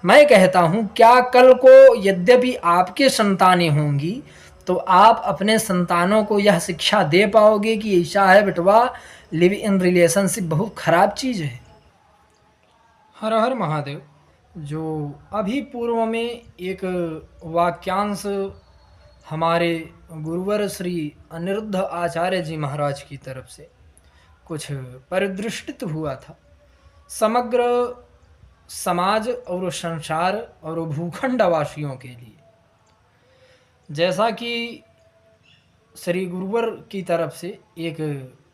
मैं कहता हूँ क्या कल को यद्यपि आपके संतानें होंगी तो आप अपने संतानों को यह शिक्षा दे पाओगे कि ऐसा है बेटवा, लिव इन रिलेशनशिप बहुत ख़राब चीज़ है। हर हर महादेव। जो अभी पूर्व में एक वाक्यांश हमारे गुरुवर श्री अनिरुद्ध आचार्य जी महाराज की तरफ से कुछ परिदृष्टित हुआ था समग्र समाज और संसार और भूखंडवासियों के लिए। जैसा कि श्री गुरुवर की तरफ से एक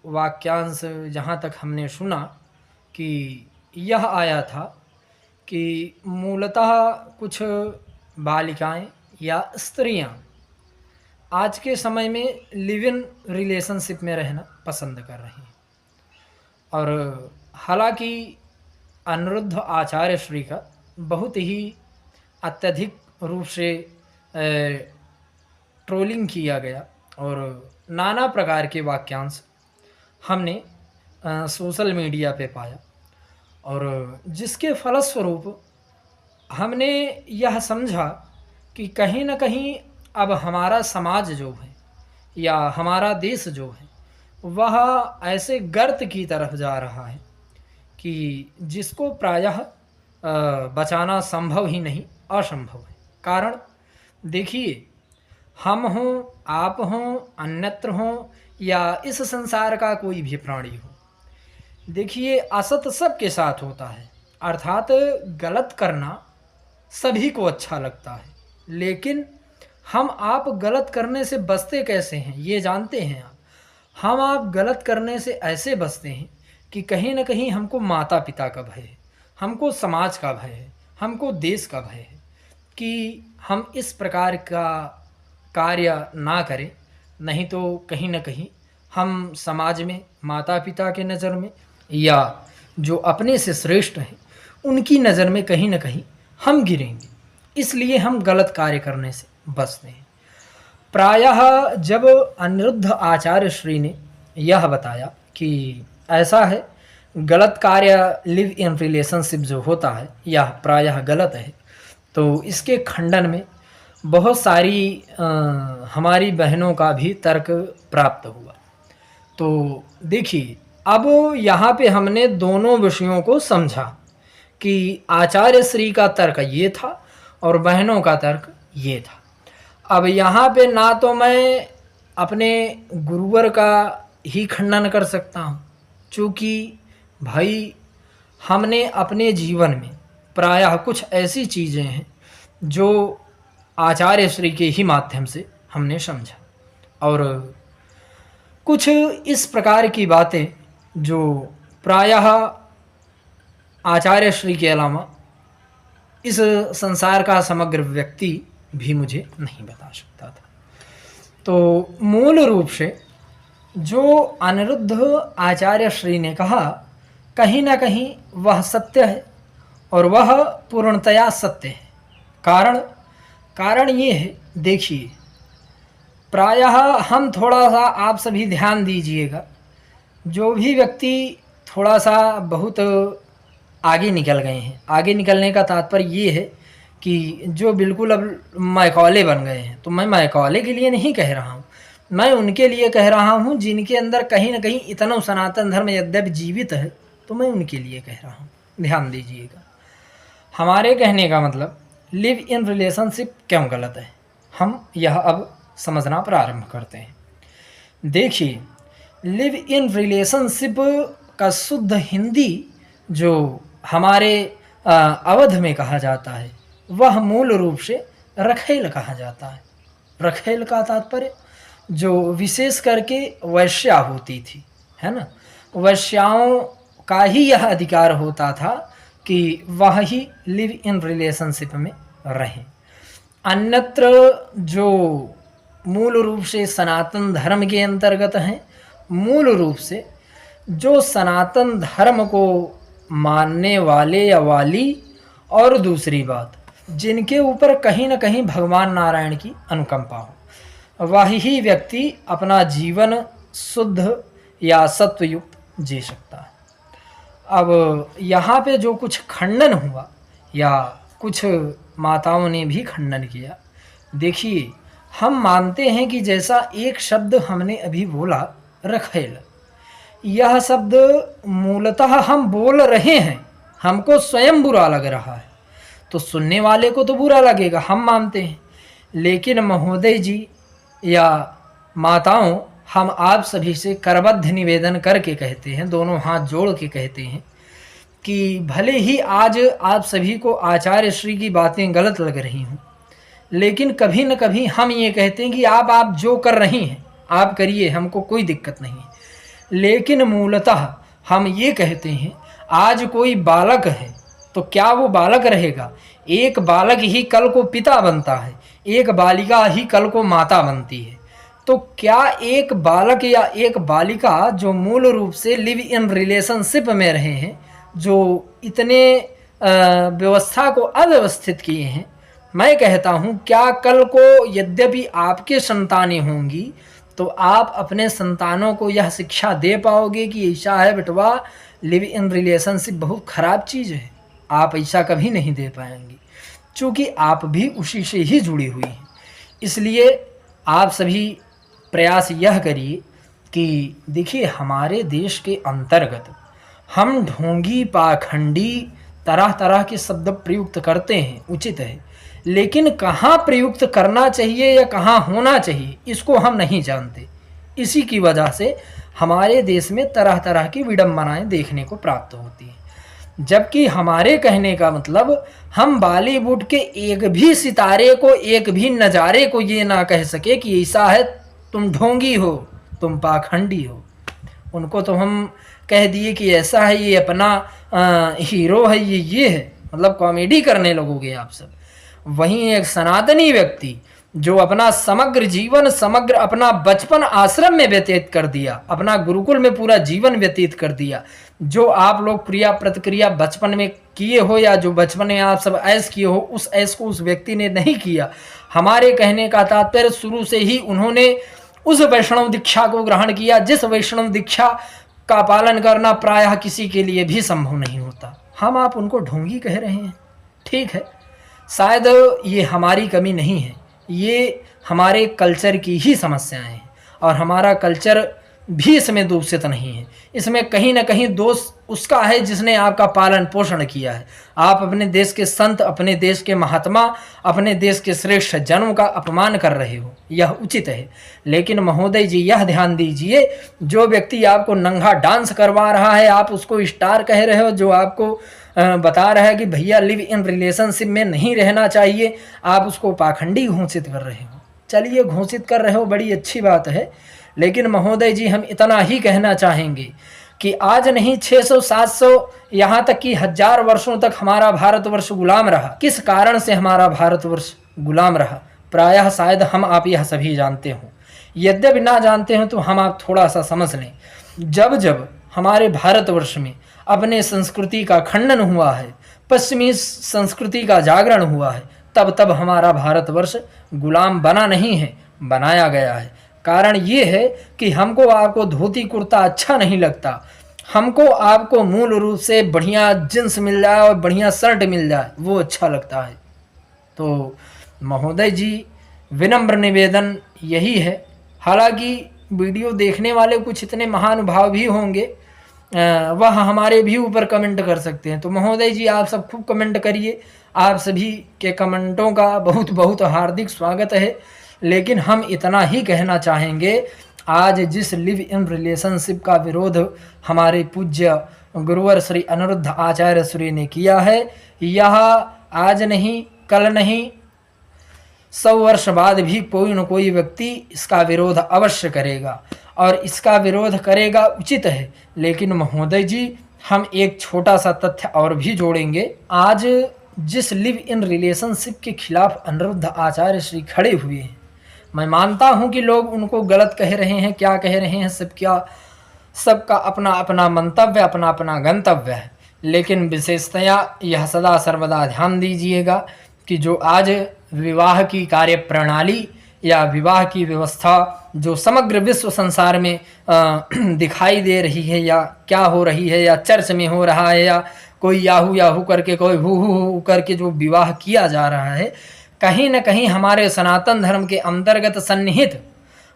वाक्यांश जहाँ तक हमने सुना कि यह आया था कि मूलतः कुछ बालिकाएं या स्त्रियां आज के समय में लिव इन रिलेशनशिप में रहना पसंद कर रही हैं। और हालांकि अनिरुद्ध आचार्य श्री का बहुत ही अत्यधिक रूप से ट्रोलिंग किया गया और नाना प्रकार के वाक्यांश हमने सोशल मीडिया पे पाया, और जिसके फलस्वरूप हमने यह समझा कि कहीं न कहीं अब हमारा समाज जो है या हमारा देश जो है वह ऐसे गर्त की तरफ जा रहा है कि जिसको प्रायः बचाना संभव ही नहीं, असंभव है। कारण देखिए, हम हों, आप हों, अन्यत्र हों या इस संसार का कोई भी प्राणी हो, देखिए असत सबके साथ होता है, अर्थात गलत करना सभी को अच्छा लगता है। लेकिन हम आप गलत करने से बचते कैसे हैं ये जानते हैं आप? हम आप गलत करने से ऐसे बचते हैं कि कहीं न कहीं हमको माता पिता का भय है, हमको समाज का भय है, हमको देश का भय है कि हम इस प्रकार का कार्य ना करें, नहीं तो कहीं न कहीं हम समाज में माता पिता के नज़र में या जो अपने से श्रेष्ठ हैं उनकी नज़र में कहीं न कहीं हम गिरेंगे। इसलिए हम गलत कार्य करने से बचते हैं। प्रायः जब अनिरुद्ध आचार्य श्री ने यह बताया कि ऐसा है, गलत कार्य लिव इन रिलेशनशिप जो होता है यह प्रायः गलत है, तो इसके खंडन में बहुत सारी हमारी बहनों का भी तर्क प्राप्त हुआ। तो देखिए, अब यहाँ पे हमने दोनों विषयों को समझा कि आचार्य श्री का तर्क ये था और बहनों का तर्क ये था। अब यहाँ पे ना तो मैं अपने गुरुवर का ही खंडन कर सकता हूँ, चूँकि भाई हमने अपने जीवन में प्रायः कुछ ऐसी चीज़ें हैं जो आचार्य श्री के ही माध्यम से हमने समझा, और कुछ इस प्रकार की बातें जो प्रायः आचार्य श्री के अलावा इस संसार का समग्र व्यक्ति भी मुझे नहीं बता सकता था। तो मूल रूप से जो अनिरुद्ध आचार्य श्री ने कहा कहीं ना कहीं वह सत्य है, और वह पूर्णतया सत्य है। कारण ये है, देखिए प्रायः हम थोड़ा सा, आप सभी ध्यान दीजिएगा, जो भी व्यक्ति थोड़ा सा बहुत आगे निकल गए हैं, आगे निकलने का तात्पर्य ये है कि जो बिल्कुल अब मैकॉले बन गए हैं, तो मैं मैकॉले के लिए नहीं कह रहा हूँ, मैं उनके लिए कह रहा हूँ जिनके अंदर कहीं ना कहीं इतना सनातन धर्म यद्यपि जीवित है, तो मैं उनके लिए कह रहा हूँ। ध्यान दीजिएगा, हमारे कहने का मतलब लिव इन रिलेशनशिप क्यों गलत है, हम यह अब समझना प्रारंभ करते हैं। देखिए, लिव इन रिलेशनशिप का शुद्ध हिंदी जो हमारे अवध में कहा जाता है वह मूल रूप से रखेल कहा जाता है। रखेल का तात्पर्य जो विशेष करके वैश्या होती थी, है ना, वैश्याओं का ही यह अधिकार होता था कि वह ही लिव इन रिलेशनशिप में रहें। अन्यत्र जो मूल रूप से सनातन धर्म के अंतर्गत हैं, मूल रूप से जो सनातन धर्म को मानने वाले या वाली, और दूसरी बात जिनके ऊपर कहीं न कहीं भगवान नारायण की अनुकंपा हो, वही व्यक्ति अपना जीवन शुद्ध या सत्वयुक्त जी सकता है। अब यहाँ पे जो कुछ खंडन हुआ या कुछ माताओं ने भी खंडन किया। देखिए, हम मानते हैं कि जैसा एक शब्द हमने अभी बोला, रखेल, यह शब्द मूलतः हम बोल रहे हैं, हमको स्वयं बुरा लग रहा है, तो सुनने वाले को तो बुरा लगेगा, हम मानते हैं। लेकिन महोदय जी या माताओं, हम आप सभी से करबद्ध निवेदन करके कहते हैं, दोनों हाथ जोड़ के कहते हैं कि भले ही आज आप सभी को आचार्य श्री की बातें गलत लग रही हों, लेकिन कभी न कभी हम ये कहते हैं कि आप जो कर रही हैं आप करिए, हमको कोई दिक्कत नहीं है। लेकिन मूलतः हम ये कहते हैं, आज कोई बालक है तो क्या वो बालक रहेगा? एक बालक ही कल को पिता बनता है, एक बालिका ही कल को माता बनती है। तो क्या एक बालक या एक बालिका जो मूल रूप से लिव इन रिलेशनशिप में रहे हैं, जो इतने व्यवस्था को अव्यवस्थित किए हैं, मैं कहता हूँ क्या कल को यद्यपि आपके संतानें होंगी तो आप अपने संतानों को यह शिक्षा दे पाओगे कि ऐसा है बेटवा, लिव इन रिलेशनशिप बहुत ख़राब चीज़ है? आप ऐसा कभी नहीं दे पाएंगे, क्योंकि आप भी उसी से ही जुड़ी हुई हैं। इसलिए आप सभी प्रयास यह करिए कि देखिए, हमारे देश के अंतर्गत हम ढोंगी, पाखंडी, तरह तरह के शब्द प्रयुक्त करते हैं, उचित है, लेकिन कहाँ प्रयुक्त करना चाहिए या कहाँ होना चाहिए इसको हम नहीं जानते। इसी की वजह से हमारे देश में तरह तरह की विडंबनाएं देखने को प्राप्त होती हैं। जबकि हमारे कहने का मतलब, हम बॉलीवुड के एक भी सितारे को, एक भी नज़ारे को ये ना कह सके कि ऐसा है तुम ढोंगी हो, तुम पाखंडी हो। उनको तो हम कह दिए कि ऐसा है, ये अपना हीरो है, ये है, मतलब कॉमेडी करने लगोगे आप सब। वहीं एक सनातनी व्यक्ति जो अपना समग्र जीवन, समग्र अपना बचपन आश्रम में व्यतीत कर दिया, अपना गुरुकुल में पूरा जीवन व्यतीत कर दिया, जो आप लोग क्रिया प्रतिक्रिया बचपन में किए हो या जो बचपन में आप सब ऐश किए हो, उस ऐश को उस व्यक्ति ने नहीं किया। हमारे कहने का तात्पर्य, शुरू से ही उन्होंने उस वैष्णव दीक्षा को ग्रहण किया जिस वैष्णव दीक्षा का पालन करना प्रायः किसी के लिए भी संभव नहीं होता। हम आप उनको ढोंगी कह रहे हैं, ठीक है, शायद ये हमारी कमी नहीं है, ये हमारे कल्चर की ही समस्याएं हैं, और हमारा कल्चर भी इसमें दूषित नहीं है। इसमें कहीं ना कहीं दोष उसका है जिसने आपका पालन पोषण किया है। आप अपने देश के संत, अपने देश के महात्मा, अपने देश के श्रेष्ठ जनों का अपमान कर रहे हो, यह उचित है। लेकिन महोदय जी यह ध्यान दीजिए, जो व्यक्ति आपको नंगा डांस करवा रहा है, आप उसको स्टार कह रहे हो, जो आपको बता रहा है कि भैया लिव इन रिलेशनशिप में नहीं रहना चाहिए, आप उसको पाखंडी घोषित कर रहे हो। चलिए, घोषित कर रहे हो, बड़ी अच्छी बात है, लेकिन महोदय जी हम इतना ही कहना चाहेंगे कि आज नहीं 600, 700, यहाँ तक कि 1000 वर्षों तक हमारा भारतवर्ष गुलाम रहा। किस कारण से हमारा भारतवर्ष गुलाम रहा, प्रायः शायद हम आप यह सभी जानते हो। यद्यपि ना जानते हो तो हम आप थोड़ा सा समझ लें। जब जब हमारे भारतवर्ष में अपने संस्कृति का खंडन हुआ है, पश्चिमी संस्कृति का जागरण हुआ है, तब तब हमारा भारतवर्ष गुलाम बना नहीं है, बनाया गया है। कारण ये है कि हमको आपको धोती कुर्ता अच्छा नहीं लगता, हमको आपको मूल रूप से बढ़िया जींस मिल जाए और बढ़िया शर्ट मिल जाए, वो अच्छा लगता है। तो महोदय जी, विनम्र निवेदन यही है। हालांकि वीडियो देखने वाले कुछ इतने महानुभाव भी होंगे, वह हमारे भी ऊपर कमेंट कर सकते हैं। तो महोदय जी आप सब खूब कमेंट करिए, आप सभी के कमेंटों का बहुत बहुत हार्दिक स्वागत है। लेकिन हम इतना ही कहना चाहेंगे, आज जिस लिव इन रिलेशनशिप का विरोध हमारे पूज्य गुरुवर श्री अनिरुद्ध आचार्य श्री ने किया है, यह आज नहीं, कल नहीं, 100 वर्ष बाद भी कोई न कोई व्यक्ति इसका विरोध अवश्य करेगा, और इसका विरोध करेगा, उचित है। लेकिन महोदय जी, हम एक छोटा सा तथ्य और भी जोड़ेंगे। आज जिस लिव इन रिलेशनशिप के खिलाफ अनिरुद्ध आचार्य श्री खड़े हुए हैं, मैं मानता हूं कि लोग उनको गलत कह रहे हैं, क्या कह रहे हैं, सबका अपना अपना मंतव्य, अपना अपना गंतव्य है। लेकिन विशेषतया यह सदा सर्वदा ध्यान दीजिएगा कि जो आज विवाह की कार्य प्रणाली या विवाह की व्यवस्था जो समग्र विश्व संसार में दिखाई दे रही है, या क्या हो रही है, या चर्च में हो रहा है, या कोई याहू याहू करके, कोई हु हु करके जो विवाह किया जा रहा है, कहीं न कहीं हमारे सनातन धर्म के अंतर्गत सन्निहित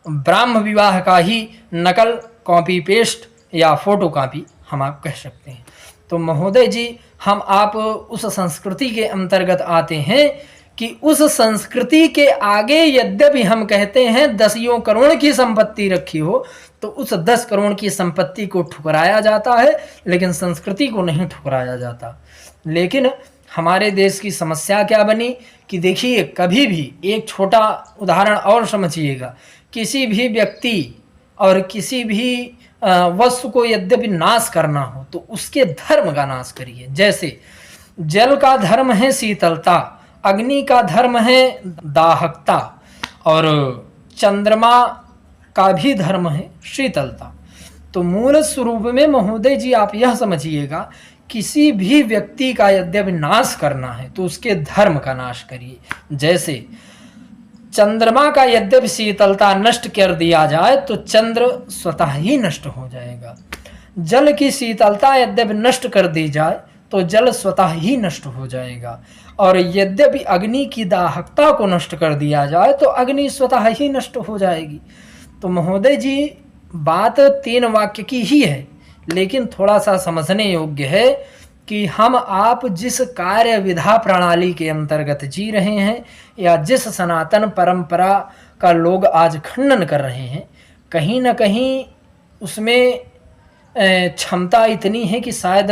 ब्राह्म विवाह का ही नकल, कॉपी पेस्ट या फोटो कॉपी हम आप कह सकते हैं। तो महोदय जी, हम आप उस संस्कृति के अंतर्गत आते हैं कि उस संस्कृति के आगे यद्यपि हम कहते हैं 10 करोड़ की संपत्ति रखी हो, तो उस 10 करोड़ की संपत्ति को ठुकराया जाता है, लेकिन संस्कृति को नहीं ठुकराया जाता। लेकिन हमारे देश की समस्या क्या बनी कि देखिए, कभी भी एक छोटा उदाहरण और समझिएगा, किसी भी व्यक्ति और किसी भी वस्तु को यद्यपि नाश करना हो तो उसके धर्म का नाश करिए। जैसे जल का धर्म है शीतलता, अग्नि का धर्म है दाहकता, और चंद्रमा का भी धर्म है शीतलता। तो मूल स्वरूप में महोदय जी आप यह समझिएगा, किसी भी व्यक्ति का यद्यपि नाश करना है तो उसके धर्म का नाश करिए। जैसे चंद्रमा का यद्यपि शीतलता नष्ट कर दिया जाए तो चंद्र स्वतः ही नष्ट हो जाएगा। जल की शीतलता यद्यपि नष्ट कर दी जाए तो जल स्वतः ही नष्ट हो जाएगा, और यद्यपि अग्नि की दाहकता को नष्ट कर दिया जाए तो अग्नि स्वतः ही नष्ट हो जाएगी। तो महोदय जी, बात 3 वाक्य की ही है, लेकिन थोड़ा सा समझने योग्य है कि हम आप जिस कार्य विधा प्रणाली के अंतर्गत जी रहे हैं या जिस सनातन परंपरा का लोग आज खंडन कर रहे हैं, कहीं न कहीं उसमें क्षमता इतनी है कि शायद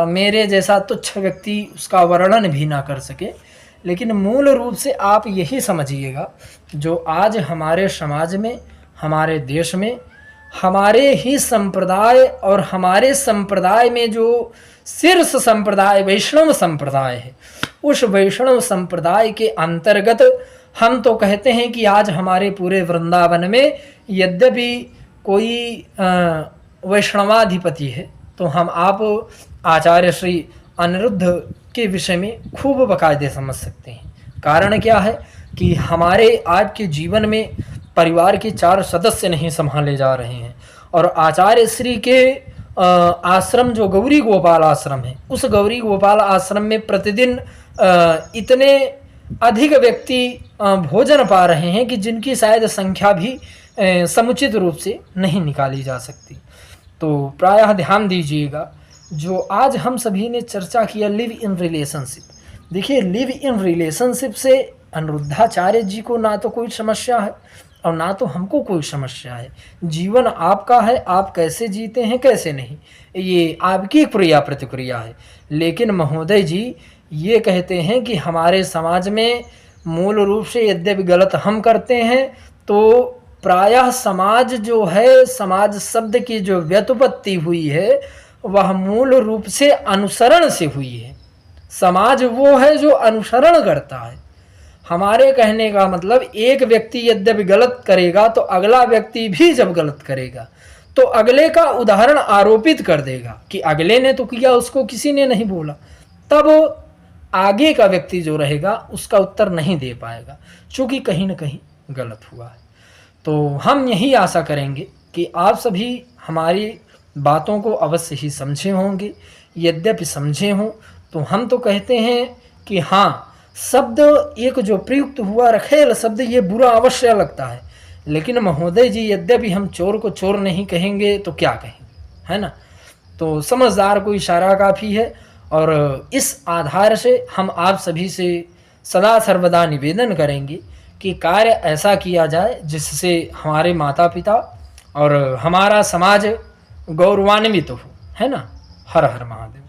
मेरे जैसा तुच्छ व्यक्ति उसका वर्णन भी ना कर सके। लेकिन मूल रूप से आप यही समझिएगा, जो आज हमारे समाज में, हमारे देश में, हमारे ही संप्रदाय और हमारे संप्रदाय में जो शीर्ष संप्रदाय वैष्णव संप्रदाय है, उस वैष्णव संप्रदाय के अंतर्गत हम तो कहते हैं कि आज हमारे पूरे वृंदावन में यद्यपि कोई वैष्णवाधिपति है, तो हम आप आचार्य श्री अनिरुद्ध के विषय में खूब बाकायदे समझ सकते हैं। कारण क्या है कि हमारे आज के जीवन में परिवार के 4 सदस्य नहीं संभाले जा रहे हैं, और आचार्य श्री के आश्रम जो गौरी गोपाल आश्रम है, उस गौरी गोपाल आश्रम में प्रतिदिन इतने अधिक व्यक्ति भोजन पा रहे हैं कि जिनकी शायद संख्या भी समुचित रूप से नहीं निकाली जा सकती। तो प्रायः ध्यान दीजिएगा, जो आज हम सभी ने चर्चा किया लिव इन रिलेशनशिप, देखिए लिव इन रिलेशनशिप से अनिरुद्धाचार्य जी को ना तो कोई समस्या है और ना तो हमको कोई समस्या है। जीवन आपका है, आप कैसे जीते हैं कैसे नहीं, ये आपकी क्रिया प्रतिक्रिया है। लेकिन महोदय जी ये कहते हैं कि हमारे समाज में मूल रूप से यद्यपि गलत हम करते हैं, तो प्रायः समाज जो है, समाज शब्द की जो व्युत्पत्ति हुई है वह मूल रूप से अनुसरण से हुई है। समाज वो है जो अनुसरण करता है। हमारे कहने का मतलब, एक व्यक्ति यद्यपि गलत करेगा तो अगला व्यक्ति भी जब गलत करेगा तो अगले का उदाहरण आरोपित कर देगा कि अगले ने तो किया, उसको किसी ने नहीं बोला, तब आगे का व्यक्ति जो रहेगा उसका उत्तर नहीं दे पाएगा, क्योंकि कहीं न कहीं गलत हुआ है। तो हम यही आशा करेंगे कि आप सभी हमारी बातों को अवश्य ही समझे होंगे। यद्यपि समझे हों तो हम तो कहते हैं कि हाँ, शब्द एक जो प्रयुक्त हुआ रखेल शब्द, ये बुरा अवश्य लगता है, लेकिन महोदय जी यद्यपि हम चोर को चोर नहीं कहेंगे तो क्या कहेंगे, है ना। तो समझदार को इशारा काफ़ी है, और इस आधार से हम आप सभी से सदा सर्वदा निवेदन करेंगे कि कार्य ऐसा किया जाए जिससे हमारे माता पिता और हमारा समाज गौरवान्वित हो, है ना। हर हर महादेव।